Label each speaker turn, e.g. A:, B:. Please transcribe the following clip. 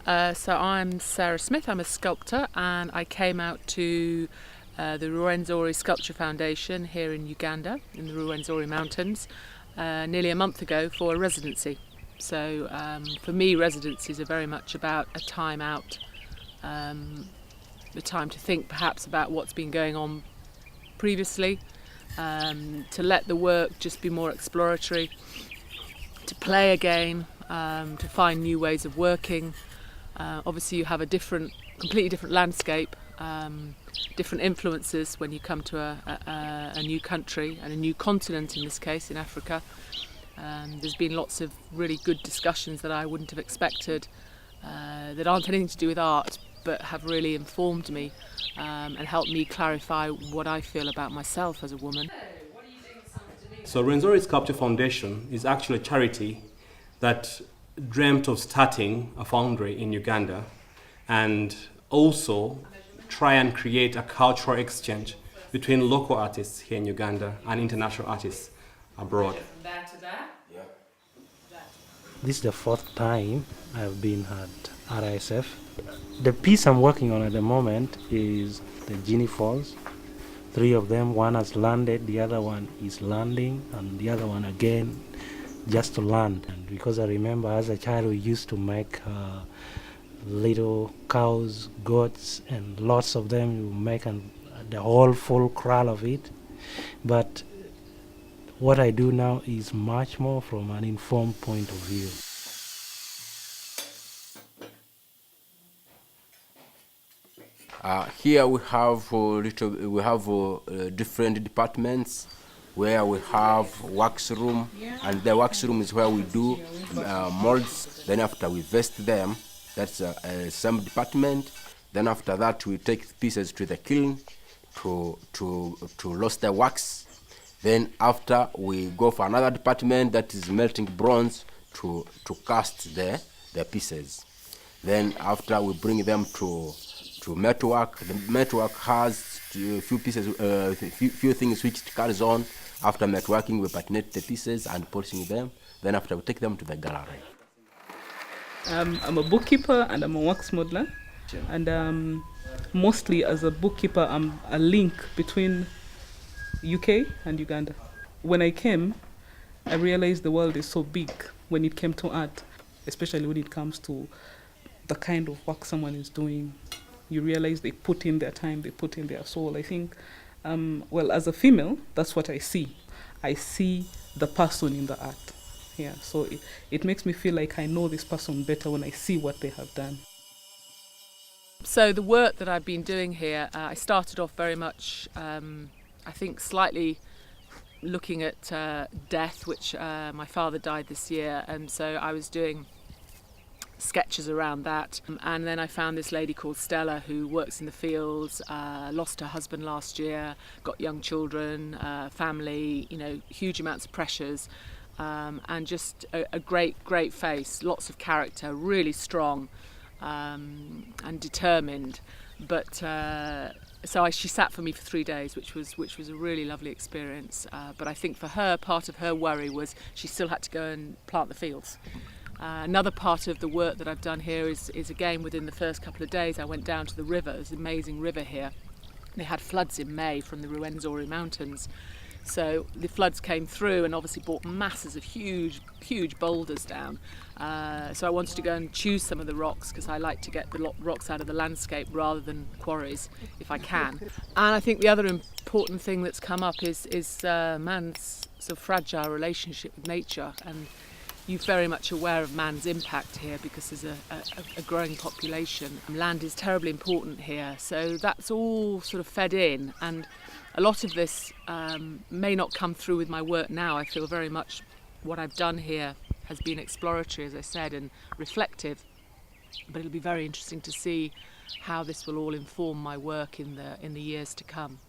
A: So I'm Sarah Smith, I'm a sculptor, and I came out to the Ruwenzori Sculpture Foundation here in Uganda, in the Ruwenzori Mountains, nearly a month ago for a residency. So for me, residencies are very much about a time out, the time to think perhaps about what's been going on previously, to let the work just be more exploratory, to play again, to find new ways of working. Obviously you have a completely different landscape, different influences when you come to a new country and a new continent, in this case in Africa. There's been lots of really good discussions that I wouldn't have expected, that aren't anything to do with art but have really informed me and helped me clarify what I feel about myself as a woman.
B: So Ruwenzori Sculpture Foundation is actually a charity that dreamt of starting a foundry in Uganda and also try and create a cultural exchange between local artists here in Uganda and international artists abroad.
C: This is the fourth time I've been at RISF. The piece I'm working on at the moment is the Genie Falls. 3 of them, one has landed, the other one is landing, and the other one again just to land. And because I remember as a child we used to make little cows, goats, and lots of them. You make the whole full kraal of it. But what I do now is much more from an informed point of view.
D: Here we have different departments where we have wax room, and the wax room is where we do molds. Then after we vest them, that's some department. Then after that we take pieces to the kiln to roast the wax. Then after we go for another department, that is melting bronze to cast the pieces. Then after we bring them to metalwork. The metalwork has a few pieces, few things which it carries on. After metalworking, we patinate the pieces and polishing them. Then after we take them to the gallery.
E: I'm a bookkeeper and I'm a wax modeler. And mostly as a bookkeeper, I'm a link between UK and Uganda. When I came, I realized the world is so big when it came to art, especially when it comes to the kind of work someone is doing. You realize they put in their time, they put in their soul. I think, well, as a female, that's what I see. I see the person in the art. Yeah, so it makes me feel like I know this person better when I see what they have done.
A: So the work that I've been doing here, I started off very much, I think slightly looking at death, which my father died this year, and so I was doing sketches around that. And then I found this lady called Stella who works in the fields, lost her husband last year, got young children, family, huge amounts of pressures, and just a great face, lots of character, really strong and determined. But she sat for me for 3 days, which was a really lovely experience. But I think for her, part of her worry was she still had to go and plant the fields. Another part of the work that I've done here is again within the first couple of days I went down to the river. There's an amazing river here. They had floods in May from the Ruwenzori Mountains. So the floods came through and obviously brought masses of huge boulders down. So I wanted to go and choose some of the rocks because I like to get the rocks out of the landscape rather than quarries if I can. And I think the other important thing that's come up is man's sort of fragile relationship with nature, and you're very much aware of man's impact here because there's a growing population. Land is terribly important here, so that's all sort of fed in, and a lot of this may not come through with my work now. I feel very much what I've done here has been exploratory, as I said, and reflective, but it'll be very interesting to see how this will all inform my work in the years to come.